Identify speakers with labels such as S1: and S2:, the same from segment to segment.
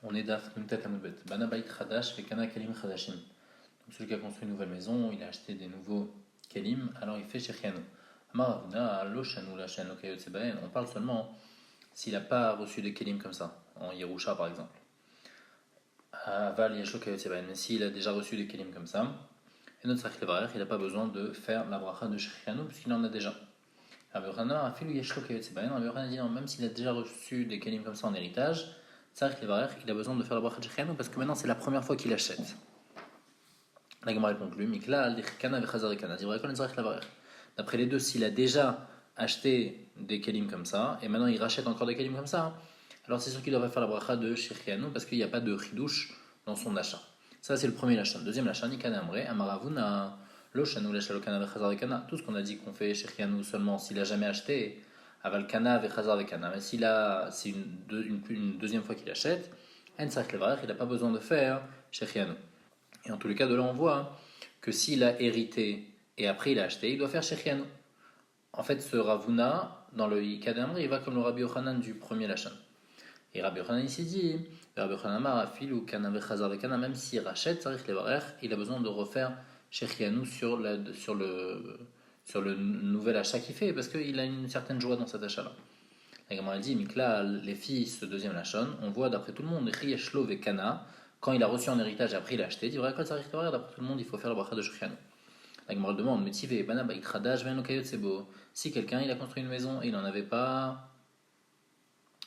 S1: On est Daf Nuntet Amudbet. Banabait Khadash Vekana Kelim Khadashim. Donc celui qui a construit une nouvelle maison, il a acheté des nouveaux Kelim, alors il fait Shechianu. Amar Avuna, Lo Shanu La Shanu Kayot Sebaen. On parle seulement s'il n'a pas reçu des Kelim comme ça, en Yerusha par exemple. Aval Yesho Kayot Sebaen. Mais s'il a déjà reçu des Kelim comme ça, et notre Sachil Varech, il n'a pas besoin de faire la bracha de Shechianu puisqu'il en a déjà. Rabbi Yochanan, dit non, même s'il a déjà reçu des kelim comme ça en héritage, il a besoin de faire la bracha de Shechianu parce que maintenant c'est la première fois qu'il achète. La Gemara conclut, d'après les deux, s'il a déjà acheté des kelim comme ça et maintenant il rachète encore des kelim comme ça, alors c'est sûr qu'il devrait faire la bracha de Shechianu parce qu'il n'y a pas de chidouche dans son achat. Ça c'est le premier lachan. Deuxième lachan, Amaravuna. Tout ce qu'on a dit qu'on fait chez Chianou seulement s'il n'a jamais acheté, Aval Kana et Khazar Vekana. Mais s'il a, c'est une deuxième fois qu'il achète, il n'a pas besoin de faire chez Chianou. Et en tous les cas, de là, on voit que s'il a hérité et après il a acheté, il doit faire chez Chianou. En fait, ce Ravuna, dans le Ikadamri, il va comme le Rabbi Yochanan du premier lachan. Et Rabbi Yochanan ici dit, Rabbi Yochanan Marafil ou Kana Vechazar Vekana, même s'il rachète, il a besoin de refaire Shechianu sur le nouvel achat qu'il fait, parce qu'il a une certaine joie dans cet achat-là. La Gemara dit, Mikla, les filles, ce deuxième lachon, on voit d'après tout le monde, Rieshlo Vekana, quand il a reçu en héritage et après il a acheté, dit, d'après tout le monde, il faut faire la bracha de Shechianu. La Gemara demande, Metivé, Bana Baitradash, Ven Okayot Sebo. Si quelqu'un il a construit une maison et il n'en avait pas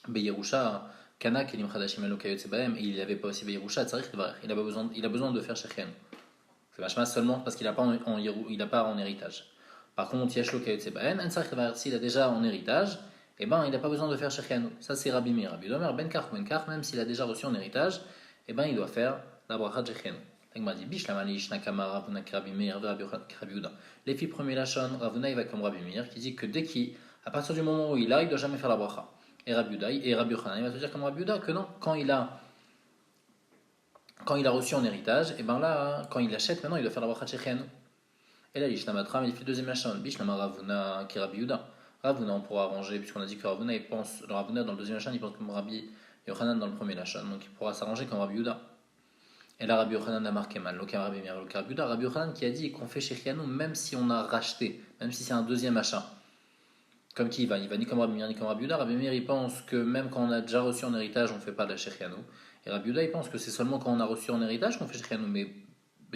S1: Beyerusha, Kana Kelim Khadashim El Okayot Sebaem, et il n'avait pas aussi Beyerusha, il a besoin de faire Shechianu. C'est vachement seulement parce qu'il n'a pas en héritage. Par contre, Yashlo Kayot Sebaen, s'il a déjà en héritage, eh ben, il n'a pas besoin de faire Shechianu. Ça, c'est Rabbi Meir. Rabbi Omer, Benkar, même s'il a déjà reçu en héritage, eh ben, il doit faire la bracha de Shechianu. Les filles premier lachon, Ravuna il va comme Rabbi Meir qui dit que à partir du moment où il a, il ne doit jamais faire la bracha. Et Rabbi Yochanan il va te dire comme Rabbi Uda que non, quand il a reçu en héritage, et ben là, quand il achète, maintenant il doit faire la bracha de Shechianu. Et là, l'Ishlamatram, il fait deuxième lachon. Bishlama Ravuna qui Rabbi Yuda. Ravuna, on pourra arranger, puisqu'on a dit que Ravuna, Ravuna dans le deuxième lachon, il pense comme Rabbi Yochanan dans le premier lachon. Donc il pourra s'arranger comme Rabbi Yuda. Et là, Rabbi Yochanan a marqué mal. Donc Rabbi Meir, Rabbi Yuda. Rabbi Yochanan qui a dit qu'on fait Shechianu même si on a racheté, même si c'est un deuxième achat. Comme qui il va ni comme Rabbi Meir ni comme Rabbi Yuda. Rabbi Meir il pense que même quand on a déjà reçu en héritage, on ne fait pas de la Shechianu. Et Rabbi Yuda il pense que c'est seulement quand on a reçu en héritage qu'on fait Shechianu. Mais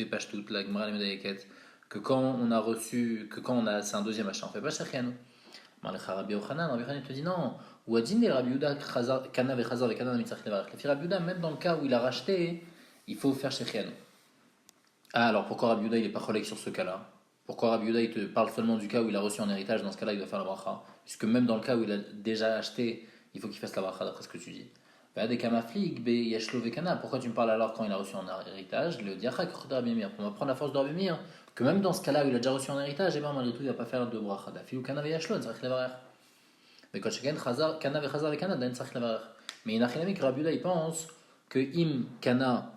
S1: pas toute la Gemara les Medaïket. Que quand on a reçu, c'est un deuxième achat, on fait pas Shechianu. Rabbi Yochanan te dit non. Ou Adin et Rabbi Yuda Kana vechazar vekana mitzach levarech. Les filles Rabbi Yuda même dans le cas où il a racheté, il faut faire Shechianu. Ah alors pourquoi Rabbi Yuda il est pas collègue sur ce cas-là? Pourquoi Rabbi Yuda il te parle seulement du cas où il a reçu en héritage? Dans ce cas-là il doit faire la bracha, puisque même dans le cas où il a déjà acheté, il faut qu'il fasse la bracha d'après ce que tu dis. Pourquoi tu me parles alors quand il a reçu en héritage? Le diachak de Rabbi Meir, pour m'apprendre la force de Rabbi Meir, que même dans ce cas-là où il a déjà reçu en héritage, et ben malgré tout il ne va pas faire de bracha. Mais il a que Rabbi Yuda il pense que im kana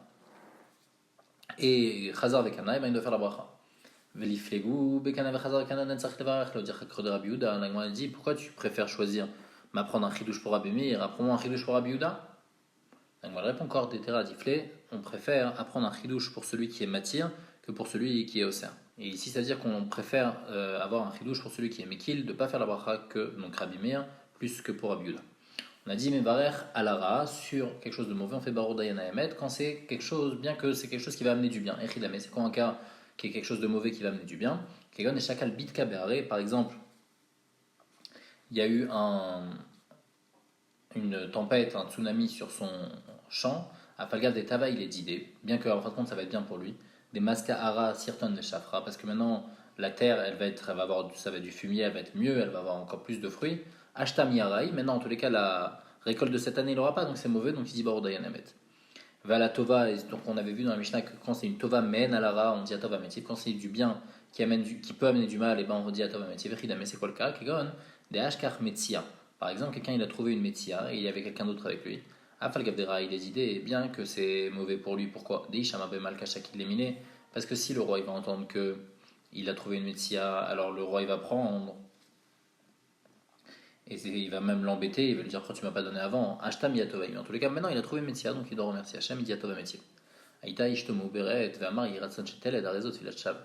S1: et chazar vekana, il doit faire la bracha. Veliflegu bekana vechazar vekana dan tzarich levarech. Le diachak de Rabbi Yuda, la Gemara dit pourquoi tu préfères choisir m'apprendre un chidouche pour Rabbi Meir, apprends-moi un chidouche pour Rabbi Yuda? Donc voilà, répond encore des terradiflés, on préfère apprendre un chidouche pour celui qui est matir que pour celui qui est osser. Et ici, c'est-à-dire qu'on préfère avoir un chidouche pour celui qui est mekil, de ne pas faire la bracha que donc Rabbi Meir, plus que pour Rabbi Yuda. On a dit mevarer alara sur quelque chose de mauvais, on fait baror dayana emet quand c'est quelque chose, bien que c'est quelque chose qui va amener du bien. Echidame, c'est quand un cas qui est quelque chose de mauvais qui va amener du bien. Kegon et shakal bitka beharé, par exemple, il y a eu une tempête, un tsunami sur son champ, à Falgal des Tava, il est d'idée, bien que en fin de compte ça va être bien pour lui. Des Maskahara, Sirton de Shafra, parce que maintenant la terre, ça va être du fumier, elle va être mieux, elle va avoir encore plus de fruits. Ashtam Yarai, maintenant en tous les cas la récolte de cette année il n'aura pas, donc c'est mauvais, donc il dit Barodayanemet. Va la Tova, et donc on avait vu dans la Mishnah que quand c'est une Tova men alara, on dit à Tova Metiv, quand c'est du bien qui peut amener du mal, et ben on dit à Tova Metiv. Mais c'est quoi le cas? Kegon, des Ashkar Metzia. Par exemple, quelqu'un il a trouvé une Metzia et il y avait quelqu'un d'autre avec lui. Afal Gabdera, il a des idées, bien que c'est mauvais pour lui. Pourquoi? Deishama Bemal Kachakid Lemine. Parce que si le roi il va entendre que il a trouvé une Metzia, alors le roi il va prendre Et il va même l'embêter, il va lui dire pourquoi tu m'as pas donné avant. Ashtam Yatova. Mais en tous les cas, maintenant il a trouvé Metzia, donc il doit remercier Hachem, il dit Yatova Metzia. Aïta Ishtomu Beret, Vamar Yiratson Shetel, et Arezot Filat Shav.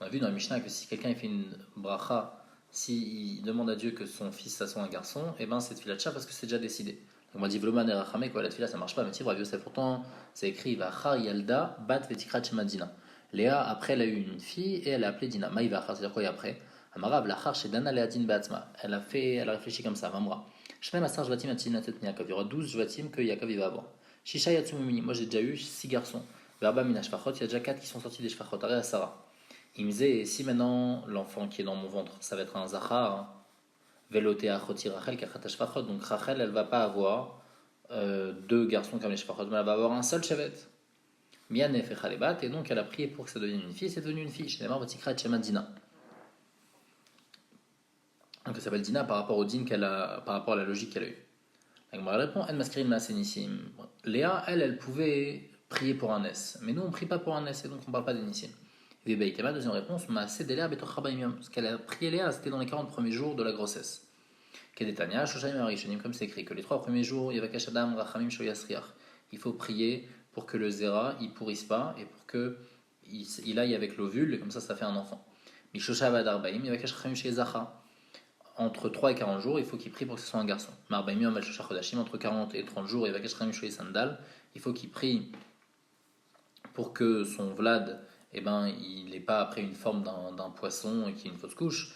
S1: On a vu dans la Mishnah que si quelqu'un fait une bracha, s'il demande à Dieu que son fils ça soit un garçon, et ben c'est Filat Shav parce que c'est déjà décidé. Donc on m'a dit Vloman Erachame, quoi, la tefila ça marche pas, mais si Rav Yosef, pourtant c'est écrit Vachar Yalda Bat Vetikrat Shemadina. Léa, après, elle a eu une fille et elle a appelé Dina. Maïvachar, c'est-à-dire quoi et après Amarav Lachar chez Dana Leadin Batzma. Elle a réfléchi comme ça, Vamra. Shmem Asar Jvatim Atinatet Yaakov. Il y aura 12 Jvatim que Yaakov va avoir. Shisha Yatsumumini. Moi j'ai déjà eu 6 garçons. Verba Mina Shfachot. Il y a déjà 4 qui sont sortis des Shfachot. Aré à Sarah. Il me disait, si maintenant l'enfant qui est dans mon ventre, ça va être un Zachar, Veloté Achoti Rachel Kachat Shfachot. Donc Rachel, elle va pas avoir 2 garçons comme les Shfachot, mais elle va avoir un seul Shevet. Mianef et Khalebat. Et donc elle a prié pour que ça devienne une fille. C'est devenu une fille. Chez les morts, Vatikra Shema Dina. Donc elle s'appelle Dina par rapport au din qu'elle a, par rapport à la logique qu'elle a eue. Donc elle répond, elle masquerine ma sénissim. Léa, elle pouvait prier pour un S, mais nous on prie pas pour un S et donc on parle pas d'énissim. Vebeitema, deuxième réponse, ma sédéléa betor chabaymium. Ce qu'elle a prié Léa, c'était dans les 40 premiers jours de la grossesse. Kedetania, Shoshaim Arishonim, comme c'est écrit, que les 3 premiers jours, Yavakesh Adam, Rachamim Shoyasriach. Il faut prier pour que le zéra il pourrisse pas et pour que il aille avec l'ovule et comme ça fait un enfant. Mishoshav Adarbaim, Yavakesh Rachamim Shoyazacha. Entre 3 et 40 jours, il faut qu'il prie pour que ce soit un garçon. Entre 40 et 30 jours, il faut qu'il prie pour que son Vlad, il n'ait pas après une forme d'un poisson et qu'il y ait une fausse couche.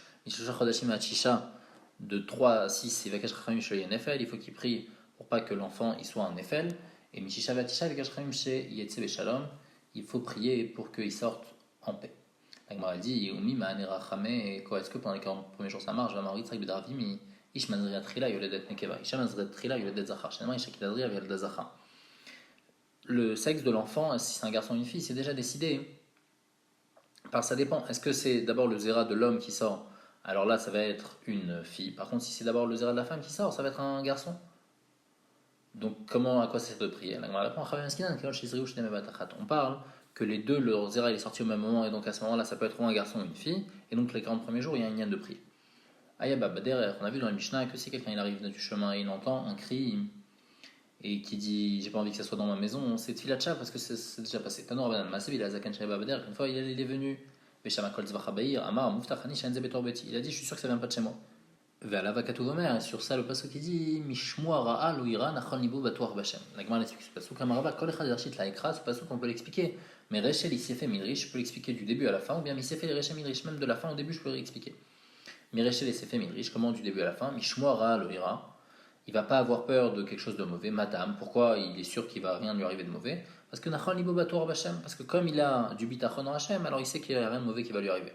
S1: De 3 à 6, il faut qu'il prie pour pas que l'enfant il soit un Nefel. Et il faut prier pour qu'il sorte en paix. La Gemara dit, est-ce que pendant les 40 premiers jours ça marche? Le sexe de l'enfant, si c'est un garçon ou une fille, c'est déjà décidé. Par ça dépend. Est-ce que c'est d'abord le zéra de l'homme qui sort? Alors là, ça va être une fille. Par contre, si c'est d'abord le zéra de la femme qui sort, ça va être un garçon. Donc, à quoi ça sert de prier? On parle que les deux, leur zéra il est sorti au même moment, et donc à ce moment-là, ça peut être ou un garçon ou une fille, et donc les 40 premiers jours, il y a un yann de prier. Derrière, on a vu dans la Mishnah que si quelqu'un il arrive du chemin et il entend un cri, et qui dit j'ai pas envie que ça soit dans ma maison, c'est Tfilat Shav parce que c'est déjà passé. Une fois, il est venu, il a dit je suis sûr que ça vient pas de chez moi. Et sur ça, le pasuk qui dit Mishmoa ra'a lo ira nachol nibo batuach bashem. La Gemara explique ce pasuk comme Rava, kol echad yarshit la ekra, ce pasuk on peut l'expliquer. Mais Rechel il s'est fait milrish, je peux l'expliquer du début à la fin, ou bien il s'est fait Rechel milrish, même de la fin au début, je peux l'expliquer. Mais Rechel il s'est fait milrish, comment du début à la fin Mishmoa ra'a lo ira, il va pas avoir peur de quelque chose de mauvais. Madame, pourquoi il est sûr qu'il va rien lui arriver de mauvais? Parce que nachol nibo batuach bashem, parce que comme il a du bitachon en Hashem, alors il sait qu'il n'y a rien de mauvais qui va lui arriver.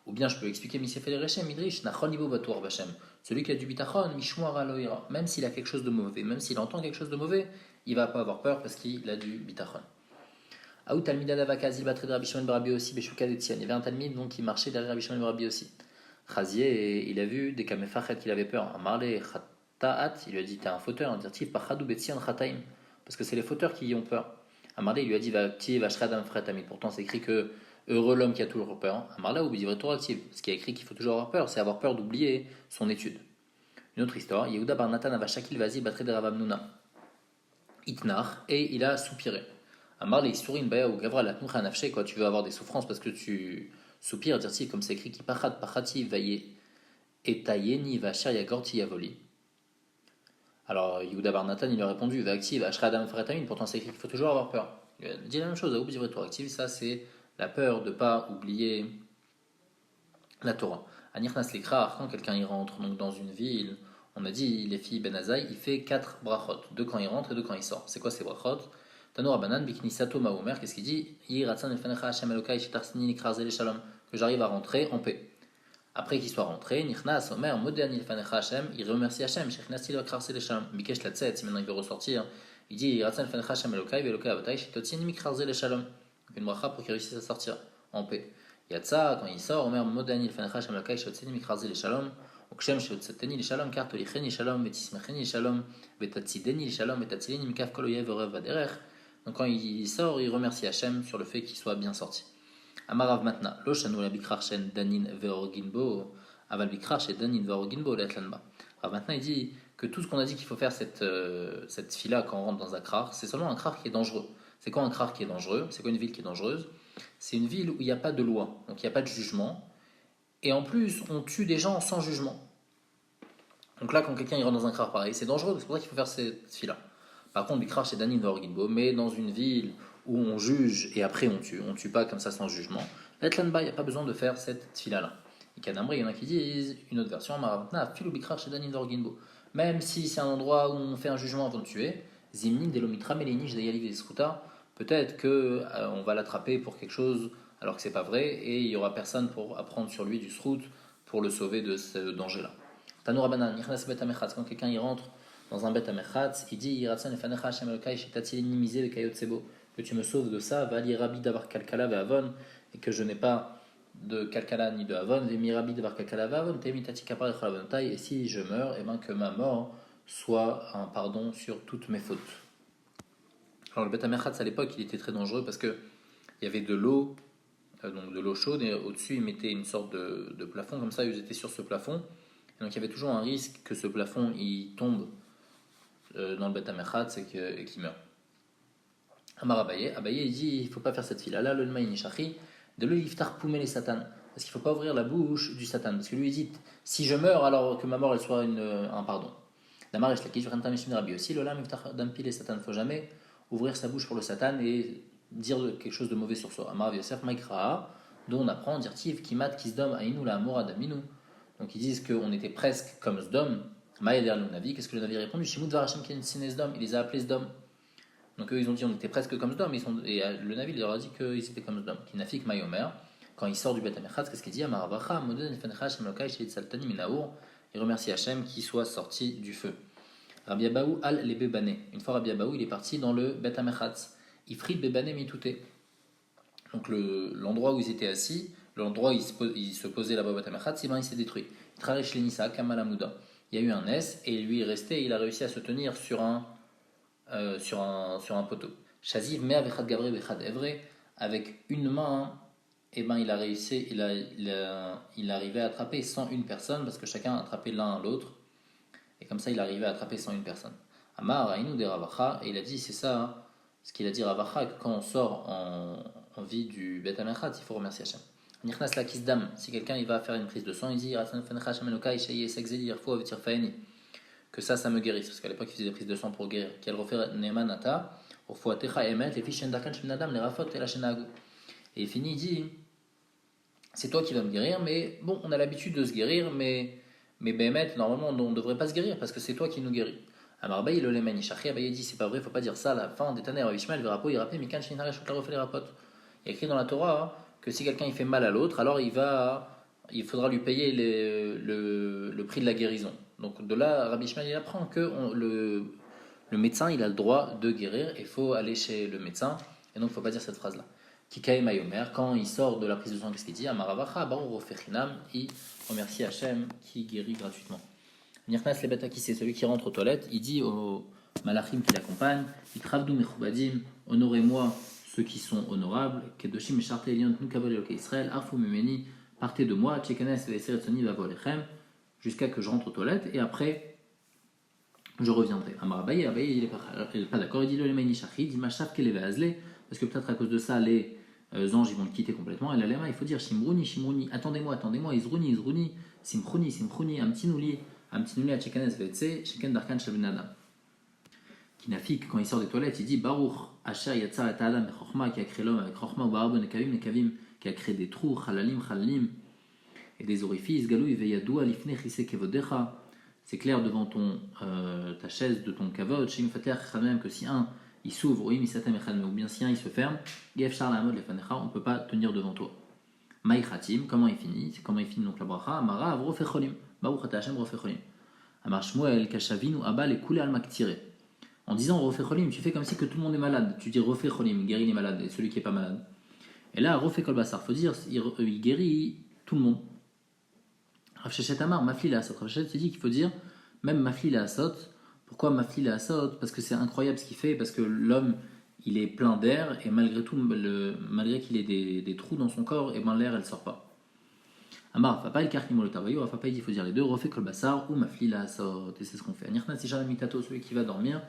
S1: Ou bien je peux expliquer Misefel Rechem, Midrish, Nachon Nibo Batour Bachem. Celui qui a du bitachon, Mishmoar Aloira. Même s'il a quelque chose de mauvais, même s'il entend quelque chose de mauvais, il va pas avoir peur parce qu'il a du bitachon. Aout Talmida Davakazil Batre de Rabbi Shimon Barabi aussi, Beshuka de Tzion. Il y avait un Talmid donc qui marchait derrière Rabbi Shimon Barabi aussi. Chazier, il a vu des Kamefachet qu'il avait peur. Amarle Chataat, il lui a dit t'es un fauteur, un dirtif, Pachadou Betzion Chataim. Parce que c'est les fauteurs qui y ont peur. Amarle, il lui a dit va tier, va shradam fretamid. Pourtant c'est écrit que heureux l'homme qui a toujours peur. Amarla ou Bidivre Torah active. Ce qui est écrit qu'il faut toujours avoir peur, c'est avoir peur d'oublier son étude. Une autre histoire. Yehuda bar Natan avashakil vazi batre de Ravamnuna. Itnar, et il a soupiré. Amarla sourit une baya ou gavra la tnucha nafshe, quoi. Tu veux avoir des souffrances parce que tu soupires, dire comme c'est écrit qui pachat pachati vaye etayeni vachar yagorti yavoli. Alors Yehuda bar Natan il lui a répondu va active ashradam fretamin. Pourtant c'est écrit qu'il faut toujours avoir peur. Il a dit la même chose. À Bidivre Torah active, ça c'est la peur de ne pas oublier la Torah. Anirnas Lekrar, quand quelqu'un y rentre donc dans une ville, on a dit les filles Ben Azaï, il fait 4 brachot, 2 quand il rentre et 2 quand il sort. C'est quoi ces brachot? Tanor Banan Biknisato Maomer, qu'est-ce qu'il dit? Que j'arrive à rentrer en paix. Après qu'il soit rentré, Nirnas Omer Moden Ilfanecha Hashem, il remercie Hashem, Shechnasi Lakrarse le Shalom. Bikesh Latset, si maintenant il veut ressortir, il dit Ratsan Ilfanecha Hashem Elokai, Velokai Avatai, Shitotsin Mikrarse le Shalom. Une bracha pour qu'il réussisse à sortir en paix. Yatsa, quand il sort, Omer Modani Ilfanecha Hashem Elokai, Shotsen Mikrarse le Shalom. Okshem Shotsateni le Shalom, Kartolicheni Shalom, Vetismecheni le Shalom, Vetatsideni le Shalom, Vetatsileni Mikaf Koloyev Orev Vaderer. Donc quand il sort, il remercie Hashem sur le fait qu'il soit bien sorti. Amarav maintenant, Loshanu la Bikrarchen Danin Veorginbo, Aval Bikrarchen Danin Veorginbo, Letlanba. Alors maintenant, il dit que tout ce qu'on a dit qu'il faut faire cette fila quand on rentre dans un krar, c'est seulement un krar qui est dangereux. C'est quoi un krar qui est dangereux? C'est quoi une ville qui est dangereuse? C'est une ville où il n'y a pas de loi, donc il n'y a pas de jugement. Et en plus, on tue des gens sans jugement. Donc là, quand quelqu'un il rentre dans un krar pareil, c'est dangereux, c'est pour ça qu'il faut faire cette fila. Par contre, Bikrar c'est Danin Vorgilbo, mais dans une ville où on juge et après on tue pas comme ça sans jugement. L'Etlanba, il n'y a pas besoin de faire cette fila-là. Et Kadamri, il y en a qui disent, une autre version, Maravna, Filou Bikrar chez Danin Vorgilbo. Même si c'est un endroit où on fait un jugement avant de tuer, Zimnin Delomitra Melinish Dayalik Vesruta, peut-être que on va l'attraper pour quelque chose alors que c'est pas vrai et il y aura personne pour apprendre sur lui du srout pour le sauver de ce danger-là. Tanour Abanan, Nichnas Bet Amechatz, quand quelqu'un y rentre dans un Bet Amechatz, il dit Yiratsan Efanecha Hashem Elokai Shetatzil Nimisé Vekayot Sebo, que tu me sauves de ça, Vali Rabbi Davar Kalkala Ve'avon, et que je n'ai pas de Kalkala ni de Avon, Vemi Rabbi Davar Kalkala Ve'avon, Temitati Kapar Echalavonotai, et si je meurs, et ben que ma mort soit un pardon sur toutes mes fautes. Alors le Bet Amechatz à l'époque, il était très dangereux parce que il y avait de l'eau, donc de l'eau chaude, et au-dessus ils mettaient une sorte de plafond, comme ça ils étaient sur ce plafond. Et donc il y avait toujours un risque que ce plafond il tombe dans le Bet Amechatz et qu'il meurt. Amar Abaye, il dit il ne faut pas faire cette fila là, le Nmaï Nishachi, de le Yiftar Poumé les Satan, parce qu'il ne faut pas ouvrir la bouche du Satan, parce que lui il dit si je meurs alors que ma mort elle soit un pardon. Damar Eshlaki, je rentre à Rabbi aussi, le Lam Yiftar Dampi les Satan, il ne faut jamais ouvrir sa bouche pour le Satan et dire quelque chose de mauvais sur soi. Amar Yosef Maikraa, dont on apprend dire Tiv Kimat Kisdom Ainu la Moradaminu. Donc ils disent qu'on était presque comme Sdom. Maïder le Navi, qu'est-ce que le Navi a répondu Shimut Varachem Kensin Sdom, il les a appelés Sdom. Donc eux ils ont dit on était presque comme Sdom, et le Navi leur a dit qu'ils étaient comme Sdom. Kinafik Mayomer, quand il sort du Bet Amechatz, qu'est-ce qu'il dit Amaravacha, Moden Efencha Shem Lokai Shlit Saltani Minaour, il remercie Hachem qui soit sorti du feu. Rabbi Abaou al Lebebane, une fois Rabbi Abaou il est parti dans le Bet Amechatz, Ifrit Bebane Mitouté. Donc l'endroit où ils étaient assis, l'endroit où ils se posaient là-bas au Bet Amechatz, il s'est détruit. Traresh Lenissa, Kamalamouda. Il y a eu un S et lui est resté, il a réussi à se tenir sur un poteau. Shaziv Mea Vechad Gavré Vechad Evre, avec une main, et ben il a réussi, il arrivait à attraper 101 personnes parce que chacun attrapait l'un à l'autre, et comme ça il arrivait à attraper 101 personnes. Amar Aïnou de Ravacha, et il a dit c'est ça, hein, ce qu'il a dit Ravacha, que quand on sort en vie du Bet Amechatz, il faut remercier Hachem. Nichnas la kisdam, si quelqu'un il va faire une prise de sang, il dit que ça me guérisse, parce qu'à l'époque il faisait des prises de sang pour guérir. Qu'elle refait Nemanata, et il finit, il dit c'est toi qui vas me guérir, mais bon, on a l'habitude de se guérir, mais Bémet, normalement on ne devrait pas se guérir parce que c'est toi qui nous guéris. Amarbaï le lemani shachri, il dit c'est pas vrai, faut pas dire ça à la fin des Taner Ishmael Verapo, il rappelle Mikan Shinare Shukla refait les rapotes. Il y a écrit dans la Torah que si quelqu'un il fait mal à l'autre, alors il faudra lui payer le prix de la guérison. Donc de là, Rabbi Ishmael il apprend que le médecin il a le droit de guérir et il faut aller chez le médecin, et donc il ne faut pas dire cette phrase là. Kikae Mayomer, quand il sort de la prise de sang, qu'est-ce qu'il dit Amaravacha, Baruch Rofechinam, il remercie Hachem qui guérit gratuitement. Nirnas Lebataki, c'est celui qui rentre aux toilettes, il dit aux malachim qui l'accompagnent Itravdu Mechubadim, honorez-moi ceux qui sont honorables, Kedoshim Mesharte Elion Nukavol Eloke Israël, Arfu Memeni, partez de moi, Tchekanes Veseret Soni Vavolechem, jusqu'à que je rentre aux toilettes, et après je reviendrai. Amarabaye, il n'est pas d'accord, il dit le Lemeni Shachi, il dit Machaf Keleve Azle, parce que peut-être à cause de ça, les anges ils vont le quitter complètement, et la Lema, il faut dire Shimruni, attendez-moi, Izruni, Simchruni, Amtinouli, à Tchekanes Vetse, Sheken Darkan Shabunada. Kinafik, quand il sort des toilettes, il dit Baruch, Asher Yatsa et Adam Chorma, qui a créé l'homme avec Chorma, ou Barabon et Kavim, qui a créé des trous, Chalalim, et des orifices, Galou, Veyadou, Alifne, Chise Kevodecha. C'est clair devant ta chaise de ton kavod, Shim Fater, même que si un il s'ouvre, ou bien si un il se ferme, Gef Charles Amod Lefanecha, on ne peut pas tenir devant toi. Maï Khatim, comment il finit donc la bracha, Amara, Avrofecholim, Baruch Ata Hashem Rofecholim. Amar Shmuel, Kashavinu, Abal et Koule Al-Maktire. En disant Rofecholim, tu fais comme si que tout le monde est malade. Tu dis Rofecholim, guérit les malades, et celui qui n'est pas malade. Et là, Rofekol Basar, il faut dire, il guérit tout le monde. Rav Shechet Amar, Mafli la Asot. Rav Shechet s'est dit qu'il faut dire même Mafli la Asot. Pourquoi Mafli la Asot? Parce que c'est incroyable ce qu'il fait, parce que l'homme il est plein d'air et malgré tout, malgré qu'il ait des trous dans son corps, et ben l'air elle sort pas. Amar Rafa Paï, Karkim le Tavayo, Rafa Paï, il faut dire les deux, refait kol basar ou mafli la sort. Et c'est ce qu'on fait. Nirna Sisha Mitato, celui qui va dormir,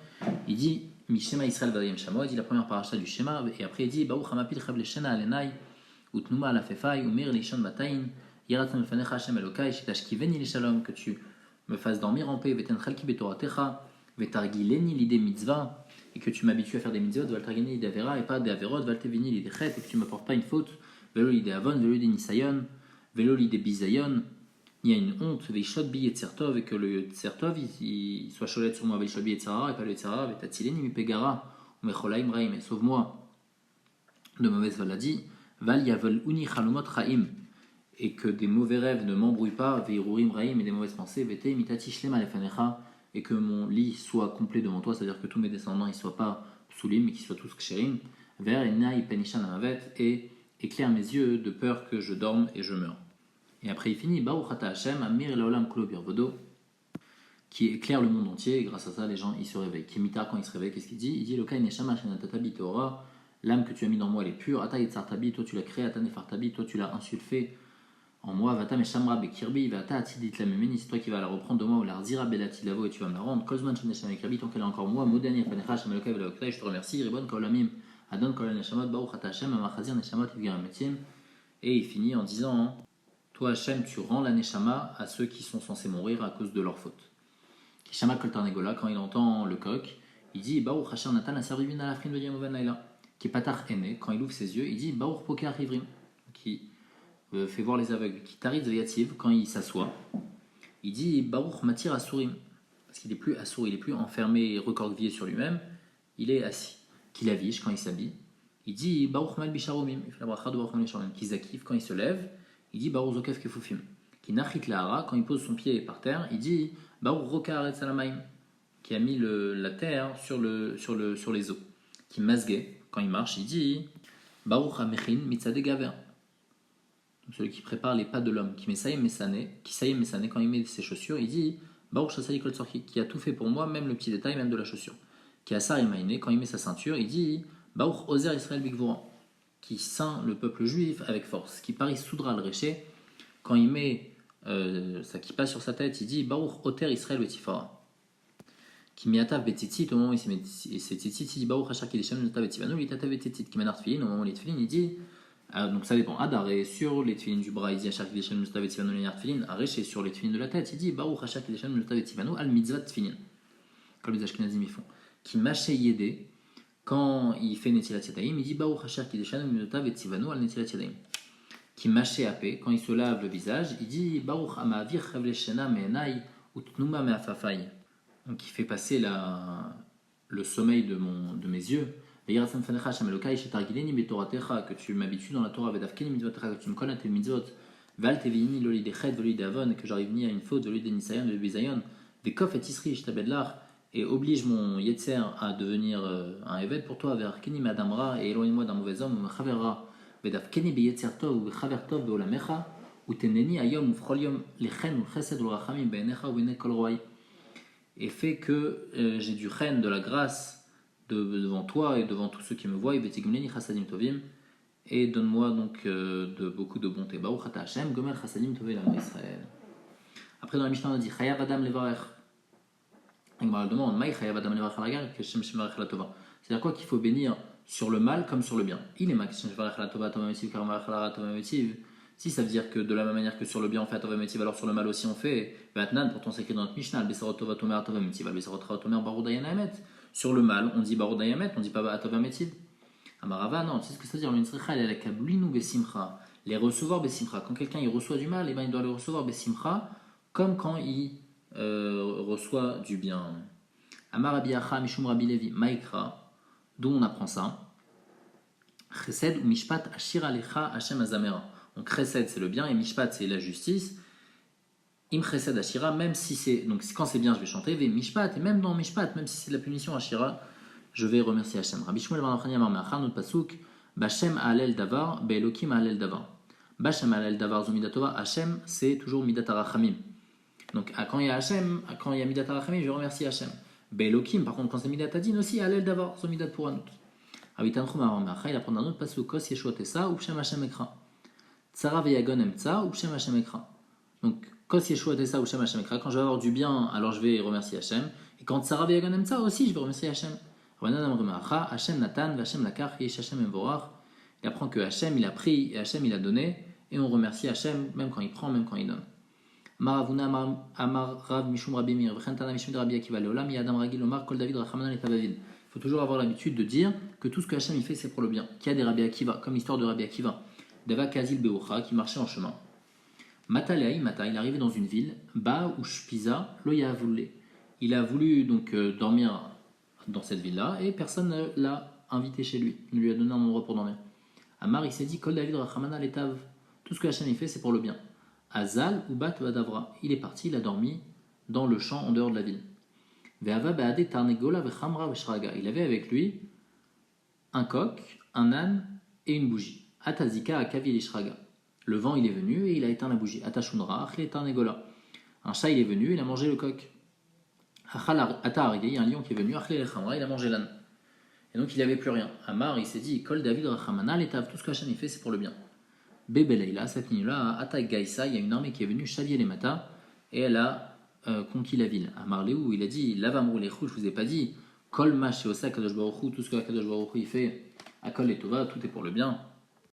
S1: il dit Mishema Israël Vadayem Shamo, il dit la première paracha du Shema, et après il dit Baruch Hamapil Chav Leshena Alenai, Utnuma la Fefai, Umir Lishan Matain, Yiratam Fanecha Hashem Elokai, Shitashkiveni Lishalom, que tu me fasses dormir en paix, Veten Chalki Betoratecha, Vetargileni l'idée mitzvah, et que tu m'habitues à faire des mitzvot, Valtargini l'idée avera, et pas des averot, Valtevini l'idée chet, et que tu ne m'apportes pas une faute, Velo l'idée avon, Velo l'idée nisayon, Velo l'idée bisayon, il y a une honte, Veishot bi yetzertov, et que le yetzertov il soit cholet sur moi, Veishot bi yetzerara, et pas le yetzerara, Vetatileni mi pegara, Mecholaim raim, et sauve-moi de mauvaise maladie, Val yavel uni chalumot chaim, et que des mauvais rêves ne m'embrouillent pas, Veirurim raim, et des mauvaises pensées, Vete mitati shlema lefanecha, et que mon lit soit complet devant toi, c'est-à-dire que tous mes descendants ne soient pas psulim, mais qu'ils soient tous ksherim, Ver enai penishan amavet, et éclaire mes yeux de peur que je dorme et je meure. Et après il finit Baruch ata Hashem amir laolam kulo birvodo, qui éclaire le monde entier, et grâce à ça les gens ils se réveillent. Kimita, quand il se réveille, qu'est-ce qu'il dit? Il dit Lokai neshama shenatatabi teora, l'âme que tu as mis dans moi elle est pure, ata yitzartabi, toi tu l'as créée, ata nefartabi, toi tu l'as insulfé en moi, vata meshamra bekirbi, vata atidit la memeni, c'est toi qui vas la reprendre de moi, ou la rzira belati lavo, et tu vas me la rendre, kolzman sheneshama bekirbi, tant qu'elle est encore moi, modani afanecha shamelokai velokai, je te remercie, ribon kolamim, adon kolal neshamot, baruch ata Hashem, amachazir neshamot ivgarametim, et il finit en disant toi, Hachem, tu rends la neshama à ceux qui sont censés mourir à cause de leur faute. Kishama Koltarnegola, quand il entend le coq, il dit Baruch Hashem Natan la servivin à la frin de Yamovan Laila. Qui patach aimé, quand il ouvre ses yeux, il dit Baruch Poker Ivrim, qui fait voir les aveugles. Qui tarit Veyativ, quand il s'assoit, il dit Baruch Matir Asurim, parce qu'il est plus assour, il est plus enfermé et recroquevillé sur lui-même, il est assis. Qui laviche, quand il s'habille, il dit Baruch Mal Bisharomim, il fait la bracha de Baruch Mal Bisharomim. Qui zakif, quand il se lève, il dit Baruch Zokef Kefufim. Qui nachit lahara, quand il pose son pied par terre, il dit Baruch Roka Aretz Alamaim, qui a mis la terre sur les eaux. Qui masguait, quand il marche, il dit Baruch Amechin Mitzadeh Gaver. Celui qui prépare les pas de l'homme, qui Messaïm Messané, quand il met ses chaussures, il dit Baruch Shasai Kol Tzorki, qui a tout fait pour moi, même le petit détail, même de la chaussure. Qui a Sar Imaïné, quand il met sa ceinture, il dit Baruch Ozer Israël Bigvoran, qui ceint le peuple juif avec force. Qui Paris Soudra le Réché, quand il met sa kippa sur sa tête, il dit Baruch Oter Israël Betifara. Qui miatav betitit, au moment où il met ses titit, il dit Baruch Hachar Kedishem Notav Betivanu, il tatav betitit. Qui menar tfilin, au moment où les tfilin, il dit donc ça dépend. Adaré sur les tfilin du bras, il dit Hachar Kedishem Notav Betivanu, les tfilin. Arréché sur les tfilin de la tête, il dit Baruch Hachar Kedishem Notav Betivanu, al mitzvah tfilin. Comme les Ashkenazim ils font. Qui maché yédé, quand il fait Netilat Yadayim, il dit Baruch Hachar Kedishem Notav Betivanu, al Netilat Yadayim. Qui mâchait à paix, quand il se lave le visage, il dit Baruch Amavir Chavleshena Meenai Utnuma Meafafai. Donc il fait passer le sommeil de mes yeux. Que tu m'habitues dans la Torah, que tu me connais tes mitzvot, que j'arrive ni à une faute, et oblige mon Yetzer à devenir un évêque pour toi, et éloigne-moi d'un mauvais homme, ודווקני ביצר טוב ובחבר טוב בעולמך ותנני היום ובכל יום לחן וחסד ולרחמים בעיניך ובעיני כל רואי. Et fait que j'ai du chen, de la grâce devant toi et devant tous ceux qui me voient, et donne-moi donc de beaucoup de bonté. Baruch ata Hashem, gomer chasadim tovei l'am Israël. Après dans la Mishnah on a dit chayav adam levarech. On me demande maï chayav adam levarech alagar que Shem shemarech la tova. C'est-à-dire quoi qu'il faut bénir sur le mal comme sur le bien. Il est max Shem shemarech la tova tova metiv karmarech la tova metiv. Si ça veut dire que de la même manière que sur le bien on fait tova metiv, alors sur le mal aussi on fait vatnan. Pourtant c'est écrit dans notre Mishnah besarot tova tomer tova metiv, besarot tomer barou dayan. Sur le mal on dit barou dayan, on dit pas tova metiv. Amarava, non, tu sais ce que ça veut dire? Les recevoir besimcha. Quand quelqu'un il reçoit du mal, et ben, il doit le recevoir besimcha, comme quand il reçoit du bien. Amar Rabbi Acha Mishum Rabbi Levi Maikra, d'où on apprend ça. Chesed ou Mishpat Ashir Alecha Hashem Azamera. Donc Chesed c'est le bien et Mishpat c'est la justice. Im Chesed Ashira, même si c'est. Donc quand c'est bien, je vais chanter. Ve Mishpat, et même dans Mishpat, même si c'est de la punition Ashira, je vais remercier Hashem. Rabbi Shmuel Bar Nachmani Amar Me'achar, notre pasuk, Bashem Alel Davar, Be'elokim Alel Davar. Bashem Alel Davar Zomidatova, Hashem, c'est toujours Midat Arachamim. Donc quand il y a Hashem, quand il y a Midat Arachamim, je remercie Hashem. Be'elokim, par contre, quand c'est Midat Adin aussi, Alel Davar, Zomidat pour Anout. Rabbi Tanchum Amar Me'achar, il apprend un autre pasuk, Kos Yeshua Tessa, ou Shem Hashem Ekra. Tsara veyagon emtsa ou Shem Hashem ekra. Donc, Kos Yeshua Tessa ou Shem Hashem ekra, quand je vais avoir du bien, alors je vais remercier Hashem. Et quand Tsara veyagon emtsa aussi, je vais remercier Hashem. Hashem Natan, Hashem Lakar, Yesh Hashem Emvorach. Il apprend que Hashem il a pris et Hashem il a donné. Et on remercie Hashem même quand il prend, même quand il donne. Maravuna Amar Rav Mishum Rabbi Mir, Vchentana Mishum Rabbi Akiva Leolam, Yadam Ragil Omar, Kol David Rachamanan et Tavavin. Il faut toujours avoir l'habitude de dire que tout ce que Hashem il fait c'est pour le bien. Qu'il y a des Rabbi Akiva, comme l'histoire de Rabbi Akiva, Dava Kazil Beocha, qui marchait en chemin. Matalei, Mata, il est arrivé dans une ville, Ba ou Shpiza, Loya voulait. Il a voulu donc dormir dans cette ville-là et personne ne l'a invité chez lui, ne lui a donné un endroit pour dormir. Amar il s'est dit, Kol David Rachamanan et Tav. Tout ce que Hashem il fait c'est pour le bien. Azal ou Bat Vadavra. Il est parti, il a dormi dans le champ en dehors de la ville. Ve'ava Be'ade Tarnegola Ve'chamra Ve'shraga. Il avait avec lui un coq, un âne et une bougie. Atazika Akavi Lishraga. Le vent il est venu et il a éteint la bougie. Atashunra Achle Tarnegola. Un chat il est venu, il a mangé le coq. Ata il y a un lion qui est venu, Achle Lechamra, il a mangé l'âne. Et donc il n'y avait plus rien. Amar il s'est dit, Kol David Rachamana Letav. Tout ce que Hashem il fait c'est pour le bien. Bébé cette nuit-là, à Attaque Gaïsa, il y a une armée qui est venue chalier les matins et elle a conquis la ville. À Marléou, il a dit Lavamrou les chou, je vous ai pas dit Kol Mash et Osa Kadosh Baruch Hu, tout ce que Kadosh Baruch Hu il fait, à Kol et Tova, tout est pour le bien.